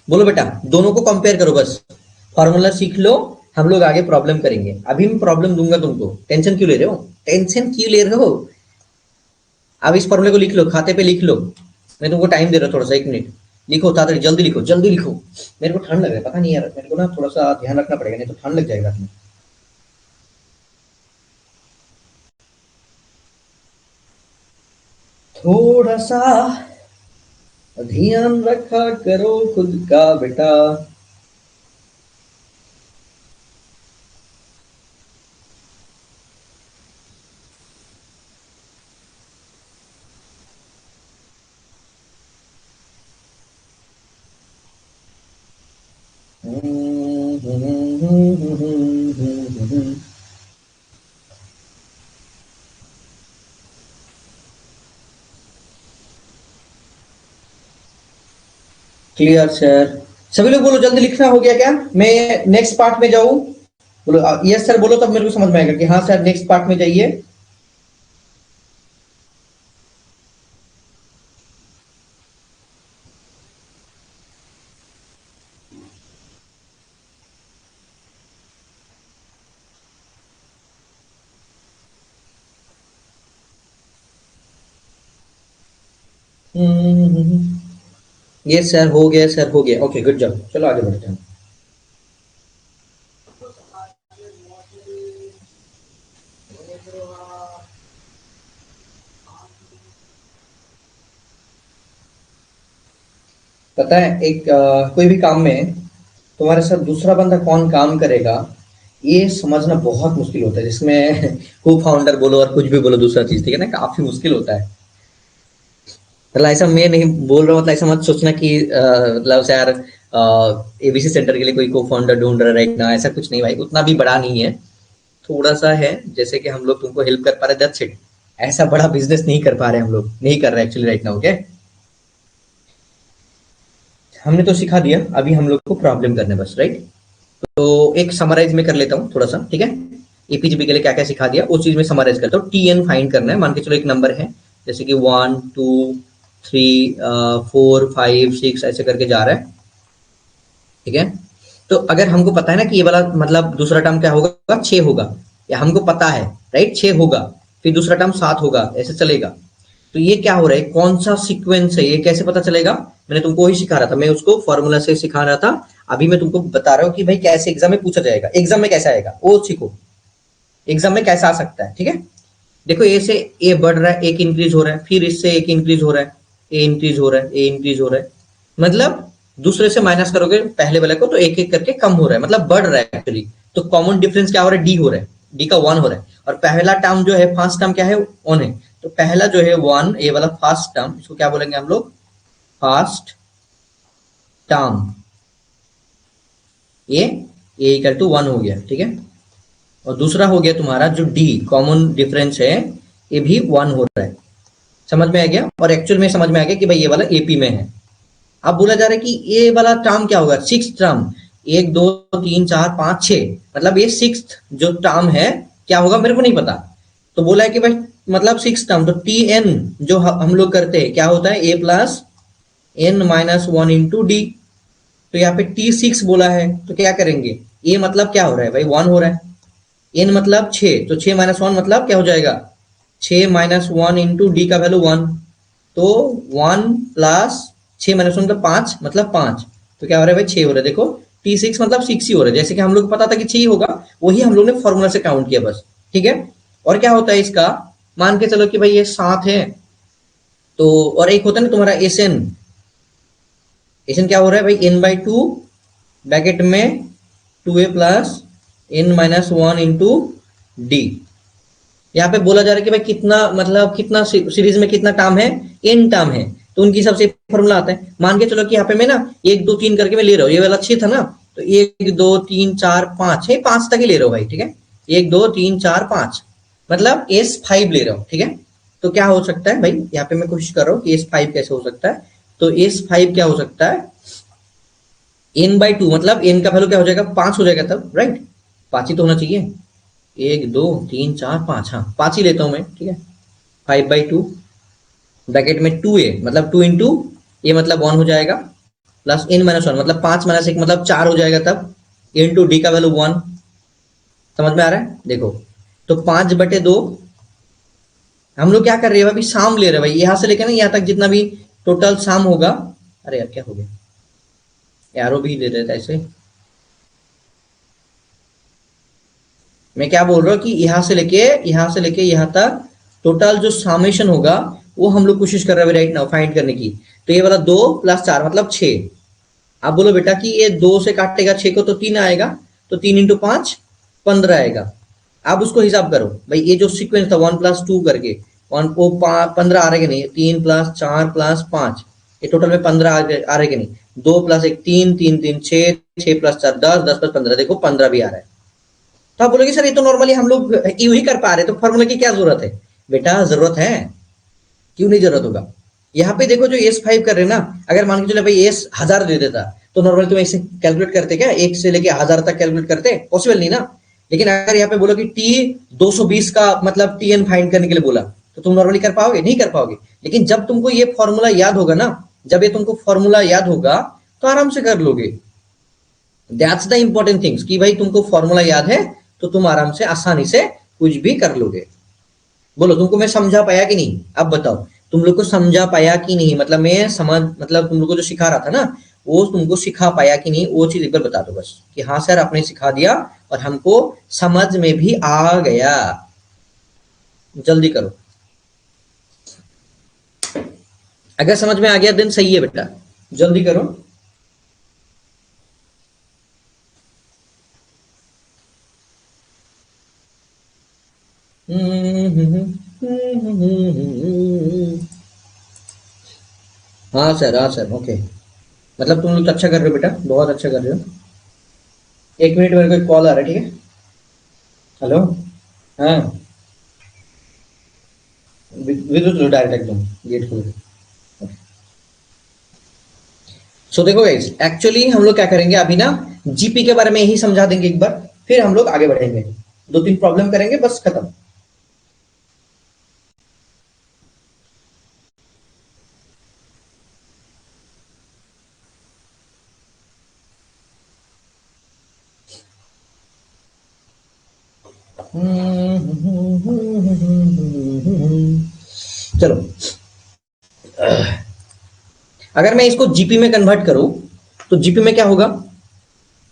बोलो बेटा, दोनों को कंपेयर करो बस, फॉर्मूला सीख लो, हम लोग आगे प्रॉब्लम करेंगे। अभी मैं प्रॉब्लम दूंगा तुमको, टेंशन क्यों ले रहे हो, टेंशन क्यों ले रहे हो? अब इस फॉर्मूले को लिख लो, खाते पे लिख लो, मैं तुमको टाइम दे रहा हूँ थोड़ा सा, एक मिनट। लिखो ताड़ाताड़ी, जल्दी लिखो जल्दी लिखो। मेरे को ठंड लग रहा है, पता नहीं यार, मेरे को ना थोड़ा सा ध्यान रखना पड़ेगा, नहीं तो ठंड लग जाएगा रात में। थोड़ा सा ध्यान रखा करो खुद का बेटा। Clear sir? सभी लोग बोलो जल्दी, लिखना हो गया क्या? मैं नेक्स्ट पार्ट में जाऊं? बोलो यस सर बोलो, तब मेरे को समझ में आएगा कि हाँ सर नेक्स्ट पार्ट में जाइए। यस सर हो गया, सर हो गया, ओके गुड जॉब, चलो आगे बढ़ते हैं। पता है एक कोई भी काम में तुम्हारे साथ दूसरा बंदा कौन काम करेगा, ये समझना बहुत मुश्किल होता है, जिसमें को फाउंडर बोलो और कुछ भी बोलो दूसरा चीज, ठीक है ना, काफी मुश्किल होता है। मतलब ऐसा मैं नहीं बोल रहा हूँ, मतलब ऐसा मत सोचना कि मतलब से यार एबीसी सेंटर के लिए कोई को फाउंडर ढूंढ रहा है ना, ऐसा कुछ नहीं भाई, उतना भी बड़ा नहीं है, थोड़ा सा है, जैसे कि हम लोग तुमको हेल्प कर पा रहे, दैट्स इट। ऐसा बड़ा बिजनेस नहीं कर पा रहे हम लोग, नहीं कर रहे एक्चुअली राइट नाउ, ओके। हमने तो सिखा दिया, अभी हम लोग को प्रॉब्लम करना है बस, राइट। तो एक समराइज में कर लेता हूँ थोड़ा सा, ठीक है। एपीजीबी के लिए क्या क्या सिखा दिया उस चीज में समराइज करता हूँ। टी एन फाइंड करना है, मान के चलो एक नंबर है, जैसे कि 1 2 3 4 5 6 ऐसे करके जा रहा है, ठीक है। तो अगर हमको पता है ना कि ये वाला मतलब दूसरा टर्म क्या होगा, 6 होगा, या हमको पता है राइट 6 होगा, फिर दूसरा टर्म 7 होगा, ऐसे चलेगा। तो ये क्या हो रहा है, कौन सा सीक्वेंस है, ये कैसे पता चलेगा? मैंने तुमको वही सिखा रहा था, मैं उसको फॉर्मूला से सिखा रहा था। अभी मैं तुमको बता रहा हूँ कि भाई कैसे एग्जाम में पूछा जाएगा, एग्जाम में कैसा आएगा वो सीखो, एग्जाम में कैसा आ सकता है, ठीक है। देखो ए से ए बढ़ रहा है, एक इंक्रीज हो रहा है, फिर इससे एक इंक्रीज हो रहा है, ए इंक्रीज हो रहा है, ए इंक्रीज हो रहा है, मतलब दूसरे से माइनस करोगे पहले वाले को तो एक एक करके कम हो रहा है, मतलब बढ़ रहा है एक्चुअली। तो कॉमन डिफरेंस क्या हो रहा है, डी हो रहा है, डी का 1 हो रहा है, और पहला टर्म जो है फर्स्ट टर्म क्या है, 1 है, तो पहला जो है 1, ये वाला फर्स्ट टर्म, इसको क्या बोलेंगे हम लोग, फर्स्ट टर्म, ये इक्वल टू 1 हो गया, ठीक है। और दूसरा हो गया तुम्हारा जो डी कॉमन डिफरेंस है, ये भी 1 हो रहा है, समझ में आ गया। और एक्चुअल में समझ में आ गया कि भाई ये वाला एपी में है। अब बोला जा रहा है कि ये वाला टर्म क्या होगा, सिक्स टर्म, 1 2 3 4 5 6, मतलब ये सिक्स जो टर्म है क्या होगा मेरे को नहीं पता। तो बोला है कि भाई मतलब सिक्स टर्म, तो टी एन जो हम लोग करते हैं क्या होता है, A plus N minus 1 into D. तो यहाँ पे टी सिक्स बोला है, तो क्या करेंगे, ए मतलब क्या हो रहा है भाई 1 हो रहा है, एन मतलब 6, तो 6 माइनस 1 मतलब क्या हो जाएगा, 6 माइनस 1 इंटू डी का वैल्यू 1, तो 1 प्लस 6 माइनस 1 मतलब 5, मतलब 5, तो क्या हो रहा है भाई 6 हो रहा है। देखो टी सिक्स मतलब 6 ही हो रहा है, जैसे कि हम लोग को पता था कि 6 ही होगा, वही हम लोग ने फॉर्मूला से काउंट किया बस, ठीक है। और क्या होता है इसका, मान के चलो कि भाई ये 7 है, तो और एक होता है ना तुम्हारा एस एन, एस एन क्या हो रहा है भाई एन बाई टू, ब्रैकेट में 2a plus N minus 1 into d. यहाँ पे बोला जा रहा है कि भाई कितना मतलब कितना सीरीज में कितना टर्म है, एन टर्म है, तो उनकी सबसे फॉर्मूला आता है। मान के चलो कि यहाँ पे मैं ना 1 2 3 करके मैं ले रहा हूँ, ये वाला 6 था ना, तो 1 2 3 4 5 है, 5 तक ही ले रहा हूँ भाई, ठीक है। 1 2 3 4 5 मतलब S5 ले रहा हूँ, ठीक है। तो क्या हो सकता है भाई, यहाँ पे मैं कोशिश कर रहा हूँ कि S5 कैसे हो सकता है, तो S5 क्या हो सकता है, एन बाई टू, मतलब एन का वैल्यू क्या हो जाएगा, 5 हो जाएगा तब, राइट, 5 ही तो होना चाहिए, 1 2 3 4 5, हाँ 5 ही लेता हूं मैं, ठीक है। 5/2 ब्रैकेट में 2a मतलब 2 इंटू ए मतलब 1 हो जाएगा, प्लस एन माइनस 1 मतलब 5 माइनस 1 मतलब 4 हो जाएगा तब, इंटू डी का वैल्यू 1, समझ में आ रहा है, देखो। तो 5/2 हम लोग क्या कर रहे हैं अभी, साम ले रहे हैं भाई, यहां से लेकर ना यहाँ तक जितना भी टोटल साम होगा, अरे यार क्या हो गया, एरो भी दे देता ऐसे। मैं क्या बोल रहा हूँ कि यहां से लेके यहां तक टोटल जो सामेशन होगा वो हम लोग कोशिश कर रहे हैं राइट नाउ फाइंड करने की। तो ये वाला 2 + 4 मतलब 6। आप बोलो बेटा कि ये 2 से काटेगा 6 को तो 3 आएगा, तो 3 इंटू 5 15 आएगा। आप उसको हिसाब करो भाई, ये जो सीक्वेंस था 1 + 2 करके 1 वो 15 आ रहा है कि नहीं, 3 + 4 + 5 ये टोटल में 15 आ रहा है कि नहीं, 2 + 1 3 3 3 6 6 + 4 10 10 + 15 देखो 15 भी आ रहा है। तो आप बोलोगे सर ये तो नॉर्मली हम लोग यूं ही कर पा रहे, तो फॉर्मूला की क्या जरूरत है? बेटा जरूरत है, क्यों नहीं जरूरत होगा। यहाँ पे देखो जो S5 कर रहे हैं ना, अगर मान के चलो भाई S 1000 दे देता, तो तो नॉर्मली तुम ऐसे कैलकुलेट करते क्या, 1 से लेके 1000 तक कैलकुलेट करते, पॉसिबल नहीं ना। लेकिन अगर यहाँ पे बोलो कि टी 220 का मतलब टी एन फाइंड करने के लिए बोला, तो तुम नॉर्मली कर पाओगे, नहीं कर पाओगे। लेकिन जब तुमको ये फॉर्मूला याद होगा ना, जब ये तुमको फॉर्मूला याद होगा तो आराम से कर लोगे। दैट्स द इंपॉर्टेंट थिंग्स कि भाई तुमको फॉर्मूला याद है तो तुम आराम से आसानी से कुछ भी कर लोगे। बोलो तुमको मैं समझा पाया कि नहीं, अब बताओ तुम लोग को समझा पाया कि नहीं, मतलब मैं समझ, मतलब तुम लोग को जो सिखा रहा था ना वो तुमको सिखा पाया कि नहीं, वो चीज एक बार बता दो बस कि हाँ सर आपने सिखा दिया और हमको समझ में भी आ गया। जल्दी करो, अगर समझ में आ गया देन सही है बेटा, जल्दी करो। हाँ सर ओके, मतलब तुम लोग तो अच्छा कर रहे हो बेटा, बहुत अच्छा कर रहे हो। 1 मिनट मेरे को एक कॉल आ रहा है, ठीक है। हेलो, हाँ विद्युत लो डायरेक्ट एकदम गेट खोल के। सो देखो गाइस, एक्चुअली हम लोग क्या करेंगे अभी ना, जीपी के बारे में ही समझा देंगे एक बार, फिर हम लोग आगे बढ़ेंगे, 2-3 प्रॉब्लम करेंगे बस खत्म। चलो, अगर मैं इसको जीपी में कन्वर्ट करूं तो जीपी में क्या होगा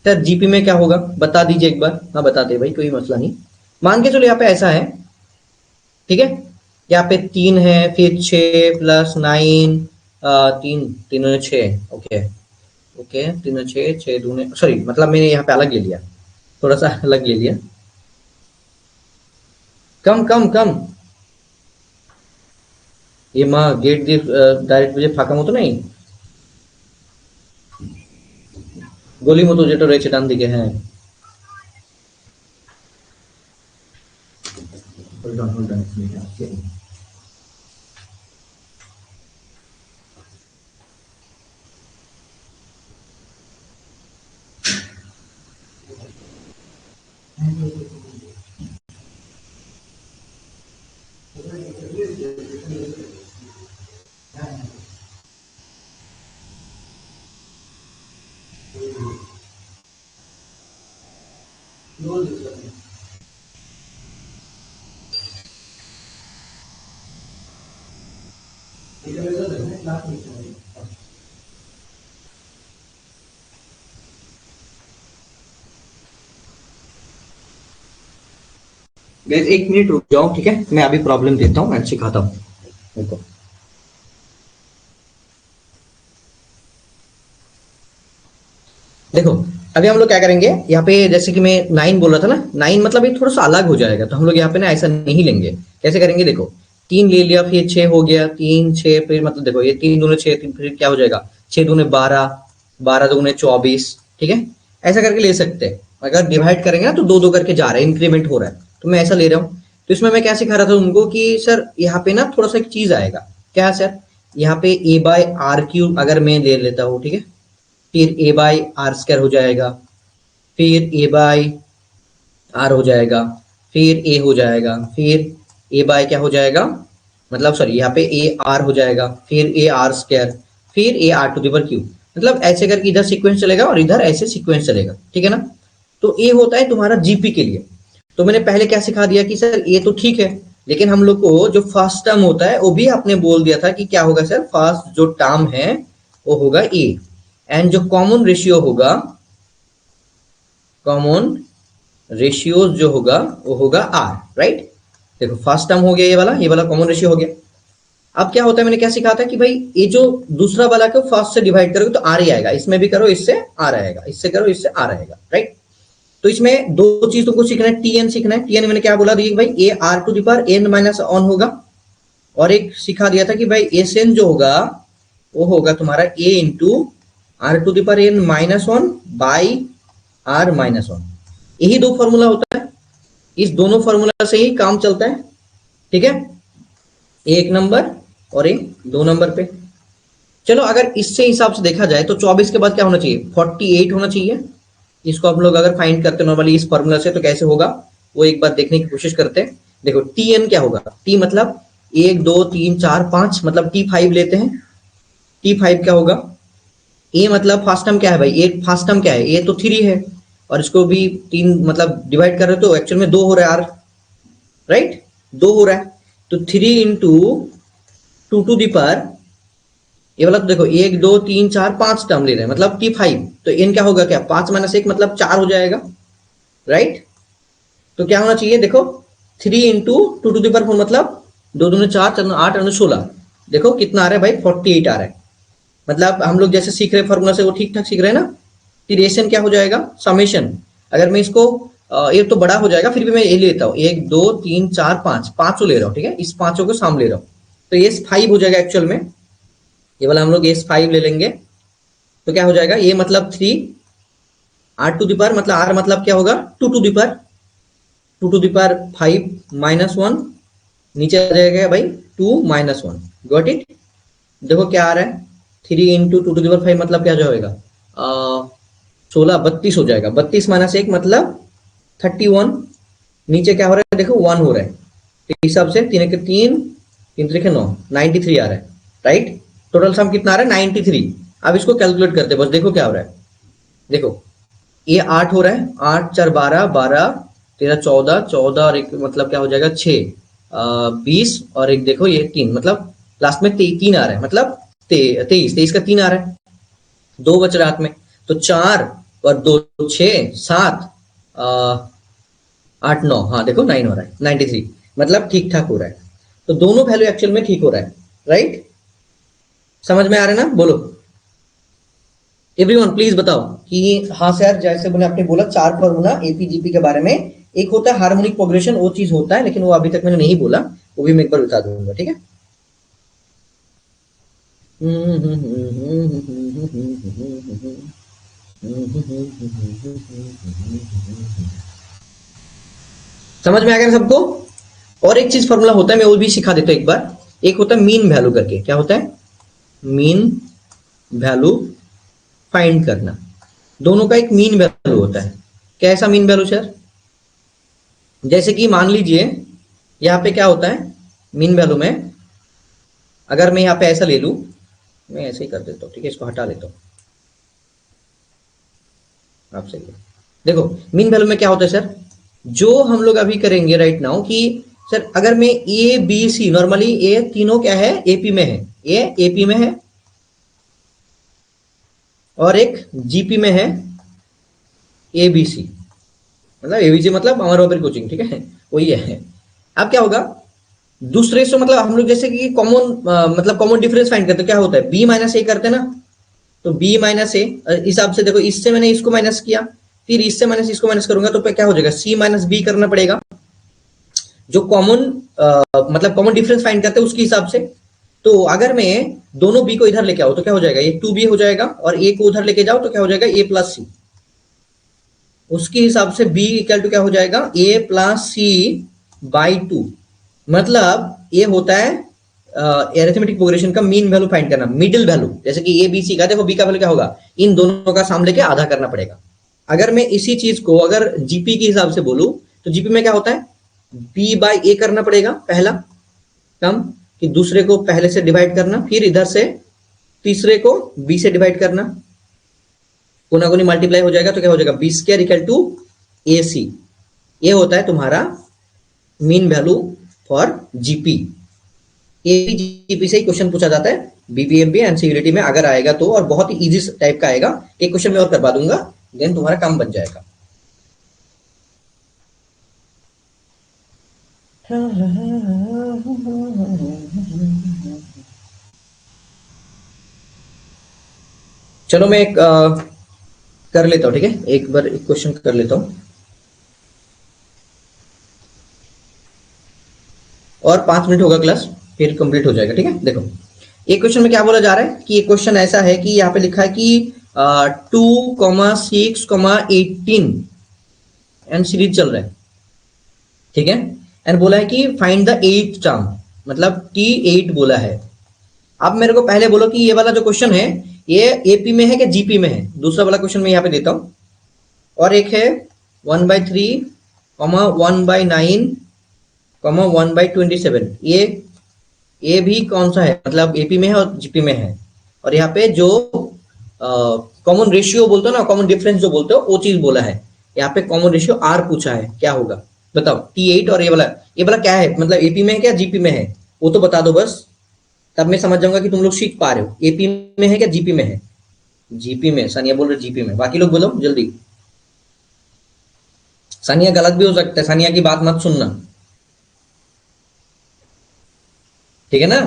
सर, जीपी में क्या होगा बता दीजिए एक बार। हाँ बता दे भाई, कोई मसला नहीं। मान के चलो यहाँ पे ऐसा है, ठीक है, यहाँ पे 3 है, फिर 6 + 9, 3 3 6, ओके ओके, 3 6 6 दूने, सॉरी मतलब मैंने यहाँ पे अलग ले लिया, थोड़ा सा अलग ले लिया, कम कम कम। ये माँ गेट দিয়ে ডাইরেক্ট বুঝে ফাঁকা মতো নেই, গলি মতো যেটা রয়েছে ডান দিকে, হ্যাঁ। hold on, okay. Guys 1 minute रुक जाओ, ठीक है, मैं अभी प्रॉब्लम देता हूँ एंड सिखाता हूँ। देखो देखो, अभी हम लोग क्या करेंगे यहाँ पे, जैसे कि मैं 9 बोल रहा था ना, 9 मतलब ये थोड़ा सा अलग हो जाएगा, तो हम लोग यहाँ पे ना ऐसा नहीं लेंगे। कैसे करेंगे, देखो 3 ले लिया, फिर 6 हो गया, 3 6, फिर मतलब देखो ये 3 दूने 6, फिर क्या हो जाएगा 6 दूने 12, 12 दूने 24, ठीक है, ऐसा करके ले सकते हैं। अगर डिवाइड करेंगे ना तो दो दो करके जा रहा है, इंक्रीमेंट हो रहा है, तो मैं ऐसा ले रहा हूँ। तो इसमें मैं क्या सिखा रहा था उनको कि सर यहाँ पे ना थोड़ा सा एक चीज आएगा, क्या सर, यहाँ पे a/r³ अगर मैं ले लेता हूँ, ठीक है, फिर a/r² हो जाएगा, फिर a/r हो जाएगा, फिर a हो जाएगा, फिर क्या हो जाएगा, मतलब सॉरी यहाँ पे a/r हो जाएगा, फिर a/r², फिर a/r⁵, मतलब ऐसे करके इधर सीक्वेंस चलेगा और इधर ऐसे सीक्वेंस चलेगा, ठीक है ना। तो ये होता है तुम्हारा जीपी के लिए। तो मैंने पहले क्या सिखा दिया कि सर ये तो ठीक है, लेकिन हम लोग को जो फर्स्ट टर्म होता है वो भी आपने बोल दिया था कि क्या होगा सर, फर्स्ट जो टर्म है वो होगा ए, एंड जो कॉमन रेशियो होगा, कॉमन रेशियो जो होगा वो होगा आर, राइट। देखो फर्स्ट टर्म हो गया, ये वाला कॉमन रेशियो हो गया। अब क्या होता है, मैंने क्या सिखा था कि भाई ये जो दूसरा वाला को फर्स्ट से डिवाइड करोगे तो आर ही आएगा, इसमें भी करो इससे आर आएगा, इससे करो इससे आर आएगा, राइट। तो इसमें दो चीज तुमको सीखना है, टीएन सीखना है। टीएन मैंने क्या बोला था भाई a/r⁴n-1 होगा, और एक सिखा दिया था कि भाई एस एन जो होगा वो होगा तुम्हारा a/r⁴ यही दो फॉर्मूला होता है, इस दोनों फॉर्मूला से ही काम चलता है, ठीक है, 1 नंबर और 2 नंबर पे। चलो अगर इससे हिसाब से देखा जाए तो 24 के बाद क्या होना चाहिए, 48 होना चाहिए। इसको हम लोग अगर फाइंड करते नॉर्मली इस फॉर्मूला से तो कैसे होगा वो एक बार देखने की कोशिश करते हैं। देखो टी एन क्या होगा, टी मतलब 1 2 3 4 5, मतलब T5 लेते हैं। T5 क्या होगा, ए मतलब फास्ट टर्म क्या है भाई, ए फास्ट टर्म क्या है, ए तो 3 है और इसको भी 3 मतलब डिवाइड कर रहे हो तो एक्चुअल में 2 हो रहा है आर, राइट 2 हो रहा है। तो 3 इंटू 2 टू दी पावर, ये वाला तो देखो 1 2 3 4 5 टर्म ले रहे हैं मतलब T5, तो एन क्या होगा, क्या 5 माइनस 1 मतलब 4 हो जाएगा, राइट। तो क्या होना चाहिए देखो 3 इंटू 2 टू दी पावर 4 मतलब 2 दूनी 4 4 8 और 16, देखो कितना आ रहा है भाई 48 आ रहा है। मतलब हम लोग जैसे सीख रहे हैं फॉर्मूला से वो ठीक ठाक सीख रहे हैं ना। फिर रेशन क्या हो जाएगा, समेशन। अगर मैं इसको ये तो बड़ा हो जाएगा फिर भी मैं ये लेता हूँ 1 2 3 4 5 पांचों ले रहा हूँ, ठीक है इस पांचों को सामने ले रहा हूँ तो ये 5 हो जाएगा एक्चुअल में। ये वाला हम लोग ये 5 ले लेंगे तो क्या हो जाएगा, ये मतलब 3 आर टू दी पावर मतलब आर मतलब क्या होगा 2 to the power, 2 to the power 5 minus 1, नीचे आ जाएगा भाई 2 माइनस 1, गॉट इट। देखो क्या आ रहा है 3 इंटू 2 टू दी पावर 5 मतलब क्या जो होगा 16 32 हो जाएगा, 32 माइनस 1 मतलब 31, नीचे क्या हो रहा है देखो 1 हो रहा है, तो इस हिसाब से 3 के 3 3 3 9 93 आ रहा है, राइट। टोटल सम कितना आ रहा है 93। अब इसको कैलकुलेट करते हैं बस, देखो क्या हो रहा है, देखो ये 8 हो रहा है, 8 4 12 12 13 14 14 और एक मतलब क्या हो जाएगा 6 20 और एक देखो ये 3 मतलब लास्ट में 3 आ रहा है मतलब 23 23 का 3 आ रहा है, 2 बच रहा हाथ में तो 4 और 2 6 7 8 9, हाँ देखो 9 हो रहा है 93, मतलब ठीक ठाक हो रहा है। तो दोनों वैल्यू एक्चुअल में ठीक हो रहा है, राइट। समझ में आ रहा है ना, बोलो एवरीवन प्लीज बताओ कि हाँ सर, जैसे मैंने आपने बोला 4 फॉर्मूला एपीजीपी के बारे में, एक होता है हार्मोनिक प्रोग्रेशन, वो चीज होता है लेकिन वो अभी तक मैंने नहीं बोला, वो भी मैं एक बार बता दूंगा, ठीक है। समझ में आ गया सबको। और एक चीज फॉर्मूला होता है मैं वो भी सिखा देता हूं एक बार, एक होता है मीन वैल्यू करके, क्या होता है मीन वैल्यू फाइंड करना, दोनों का एक मीन वैल्यू होता है। कैसा मीन वैल्यू सर, जैसे कि मान लीजिए यहाँ पे क्या होता है मीन वैल्यू में, अगर मैं यहाँ पे ऐसा ले लूं, मैं ऐसे ही कर देता हूँ, ठीक है इसको हटा लेता हूँ आपसे। देखो मीन वैल्यू में क्या होता है सर, जो हम लोग अभी करेंगे राइट नाउ कि सर अगर मैं ए बी सी, नॉर्मली ए तीनों क्या है एपी में है, ए एपी में है और एक जीपी में है एबीसी, मतलब एबीसी मतलब अमर ओपेर कोचिंग, ठीक है वही है। अब क्या होगा दूसरे से, मतलब हम लोग जैसे कि कॉमन मतलब कॉमन डिफरेंस फाइंड करते क्या होता है बी माइनस ए करते ना, तो बी माइनस ए हिसाब से देखो इससे मैंने इसको माइनस किया, फिर इससे माइनस इसको माइनस करूंगा तो क्या हो जाएगा सी माइनस बी करना पड़ेगा, जो कॉमन मतलब कॉमन डिफरेंस फाइंड करते हैं उसके हिसाब से। तो अगर मैं दोनों बी को इधर लेके आओ तो क्या हो जाएगा ये 2b हो जाएगा, और ए को उधर लेके जाओ तो क्या हो जाएगा ए प्लस सी, उसके हिसाब से b इक्वल टू क्या हो जाएगा a प्लस सी बाई 2, मतलब ये होता है एरिथमेटिक प्रोग्रेशन का मीन वैल्यू फाइंड करना, मिडिल वैल्यू। जैसे कि ए बी सी का देखो b का वैल्यू क्या होगा, इन दोनों का साम लेके आधा करना पड़ेगा। अगर मैं इसी चीज को अगर जीपी के हिसाब से बोलूं तो जीपी में क्या होता है b बाई ए करना पड़ेगा पहला कम, कि दूसरे को पहले से डिवाइड करना, फिर इधर से तीसरे को b से डिवाइड करना, कोना कोनी मल्टीप्लाई हो जाएगा तो क्या हो जाएगा बी स्क्वायर इक्वल टू ए सी। ये होता है तुम्हारा mean value for GP. GP से ही क्वेश्चन पूछा जाता है बीबीएमबी एनसीईआरटी में अगर आएगा तो, और बहुत ही इजी टाइप का आएगा। एक क्वेश्चन मैं और करवा दूंगा देन तुम्हारा काम बन जाएगा। चलो मैं एक कर लेता हूं, ठीक है एक बार एक क्वेश्चन कर लेता हूं और 5 मिनट होगा क्लास फिर कंप्लीट हो जाएगा, ठीक है। देखो एक क्वेश्चन में क्या बोला जा रहा है कि एक क्वेश्चन ऐसा है कि यहाँ पे लिखा है कि 2,6,18 एंड सीरीज चल रहा है, ठीक है, एंड बोला है कि फाइंड द 8th टर्म, मतलब T8 बोला है। अब मेरे को पहले बोलो कि ये वाला जो क्वेश्चन है ये एपी में है कि जीपी में है। दूसरा वाला क्वेश्चन मैं यहाँ पे देता हूँ। और एक है 1/3, 1/9, 1/27। ये भी कौन सा है, मतलब एपी में है और जीपी में है। और यहाँ पे जो कॉमन रेशियो बोलते हो ना, कॉमन डिफरेंस जो बोलते हो, वो चीज बोला है। यहाँ पे कॉमन रेशियो आर पूछा है, क्या होगा बताओ। T8 और ये वाला क्या है, मतलब एपी में है क्या जीपी में है, वो तो बता दो बस, तब मैं समझ जाऊंगा कि तुम लोग सीख पा रहे हो। एपी में है क्या जीपी में है? जीपी में, सानिया बोल रहे जीपी में, बाकी लोग बोलो जल्दी। सानिया गलत भी हो सकता है, सानिया की बात मत सुनना, ठीक है ना।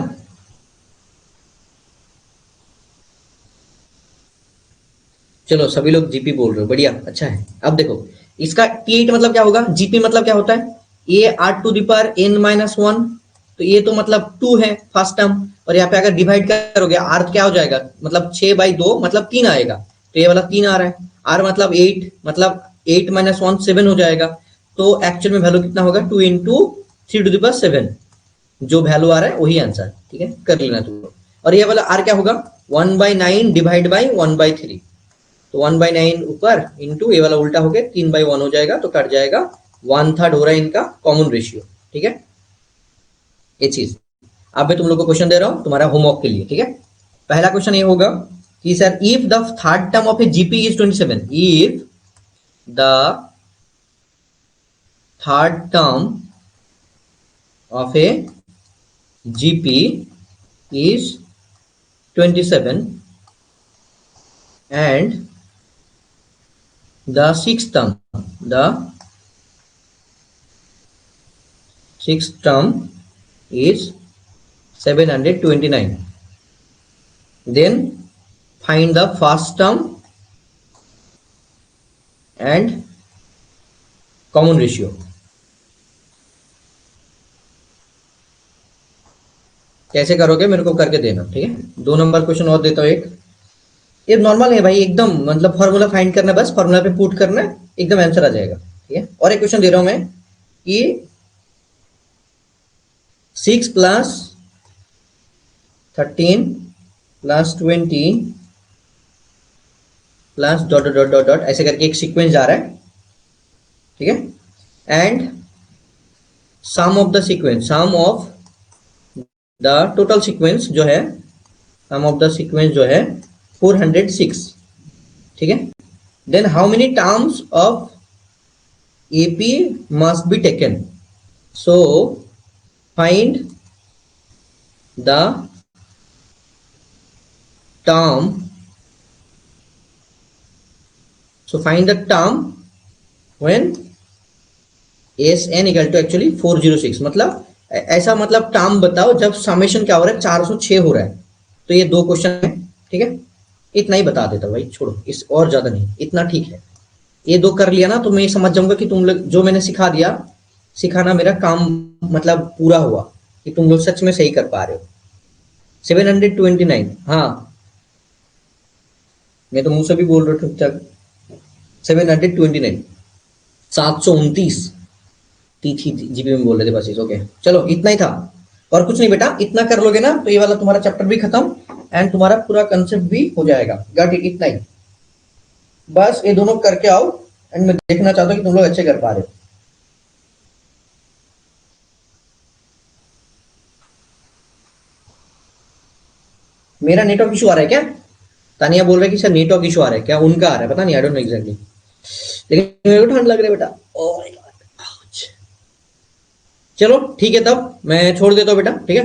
चलो सभी लोग जीपी बोल रहे हो, बढ़िया, अच्छा है। अब देखो इसका T8 मतलब क्या होगा, जीपी मतलब क्या होता है, ये r⁻n-1, तो ये तो मतलब 2 है फर्स्ट टर्म। और यहाँ पे अगर डिवाइड करोगे r क्या हो जाएगा, मतलब 6/2 मतलब 3 आएगा, तो ये वाला 3 आ रहा है। r मतलब 8, मतलब 8 - 1 7 हो जाएगा। तो एक्चुअल में वैल्यू कितना होगा, 2 × 3⁻7, जो वैल्यू आ रहा है वही आंसर, ठीक है, कर लेना तुम लोग। और ये वाला r क्या होगा, 1/9 डिवाइड बाई 1/3, तो 1/9 ऊपर इंटू ये वाला उल्टा होके 3/1 हो जाएगा, तो कट जाएगा, 1/3 हो रहा है इनका कॉमन रेशियो, ठीक है। ये चीज अब मैं तुम लोग को क्वेश्चन दे रहा हूं तुम्हारा होमवर्क के लिए, ठीक है। पहला क्वेश्चन ये होगा कि sir if the third term of A GP is 27, if the third term of A GP is 27 and the sixth term is 729, then find the first term and common ratio। कैसे करोगे मेरे को करके देना, ठीक है। 2 नंबर क्वेश्चन और देता हूँ एक, ये नॉर्मल है भाई एकदम, मतलब फॉर्मूला फाइंड करना है, बस फॉर्मूला पे पुट करना है, एकदम आंसर आ जाएगा, ठीक है। और एक क्वेश्चन दे रहा हूं मैं कि 6 + 13 + 20 plus dot dot dot dot ऐसे करके एक सीक्वेंस जा रहा है, ठीक है। And sum of the sequence, sum of the total sequence जो है, सम ऑफ द सीक्वेंस जो है 406, ठीक है। Then how many terms of AP must be taken, so find the term, so find the term when SN = actually 406, मतलब ऐसा, मतलब term बताओ जब समेशन क्या हो रहा है, 406 हो रहा है। तो ये 2 क्वेश्चन है, ठीक है। इतना ही बता देता भाई, छोड़ो, इस और ज्यादा नहीं, इतना ठीक है। ये 2 कर लिया ना तो मैं समझ जाऊंगा कि तुम लोग जो मैंने सिखा दिया, सिखाना मेरा काम मतलब पूरा हुआ, कि तुम लोग सच में सही कर पा रहे हो। 729, हाँ मैं तो मुंह से भी बोल रहा हूँ ठीक ठाक। 729, 729 जीबी में बोल रहे थे बस, ओके चलो इतना ही था, और कुछ नहीं बेटा। इतना कर लोगे ना तो ये वाला तुम्हारा चैप्टर भी खत्म एंड तुम्हारा पूरा कंसेप्ट भी हो जाएगा। गॉट इट, इतना ही बस। ये दोनों करके आओ एंड मैं देखना चाहता हूँ कि तुम लोग अच्छे कर पा रहे हो। मेरा नेटवर्क इशू आ रहा है क्या? तानिया बोल रहे कि सर नेटवर्क इशू आ रहा है क्या, उनका आ रहा है पता नहीं, आई डोंट नो एग्जैक्टली, लेकिन मेरे को ठंड लग रहा है बेटा। ओह माय गॉड, चलो ठीक है, तब मैं छोड़ देता हूँ बेटा, ठीक है।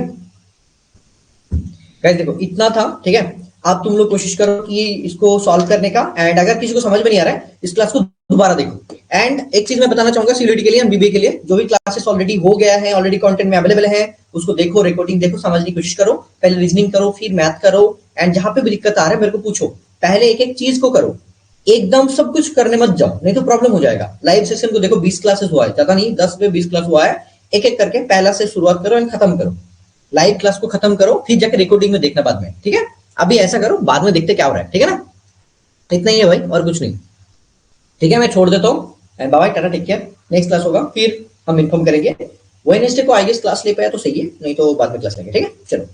गाइस देखो इतना था, ठीक है। अब तुम लोग कोशिश करो कि इसको सॉल्व करने का, एंड अगर किसी को समझ में नहीं आ रहा है इस क्लास को दोबारा देखो। एंड एक चीज मैं बताना चाहूंगा सीयूईटी के लिए, बीबीए के लिए, जो भी क्लासेस ऑलरेडी हो गया है, ऑलरेडी कंटेंट में अवेलेबल है, उसको देखो, रिकॉर्डिंग देखो, समझने की कोशिश करो। पहले रीजनिंग करो, फिर मैथ करो, एंड जहां पे भी दिक्कत आ रहा है मेरे को पूछो। पहले एक एक चीज को करो, एकदम सब कुछ करने मत जाओ, नहीं तो प्रॉब्लम हो जाएगा। लाइव सेशन को देखो 20 क्लासेस हुआ है, ज्यादा नहीं, 10 में 20 क्लास हुआ है। एक एक करके पहला से शुरुआत करो एंड खत्म करो। लाइव क्लास को खत्म करो, फिर जाके रिकॉर्डिंग में देखना बाद में, ठीक है। अभी ऐसा करो, बाद में देखते क्या हो रहा है, ठीक है ना। इतना ही है भाई, और कुछ नहीं, ठीक है। मैं छोड़ देता हूँ and bye bye, tata, take care. Next class होगा फिर हम इन्फॉर्म करेंगे। वेडनेसडे को आई गेस क्लास ले पाया तो सही है, नहीं तो बाद में क्लास लेंगे, ठीक है। चलो।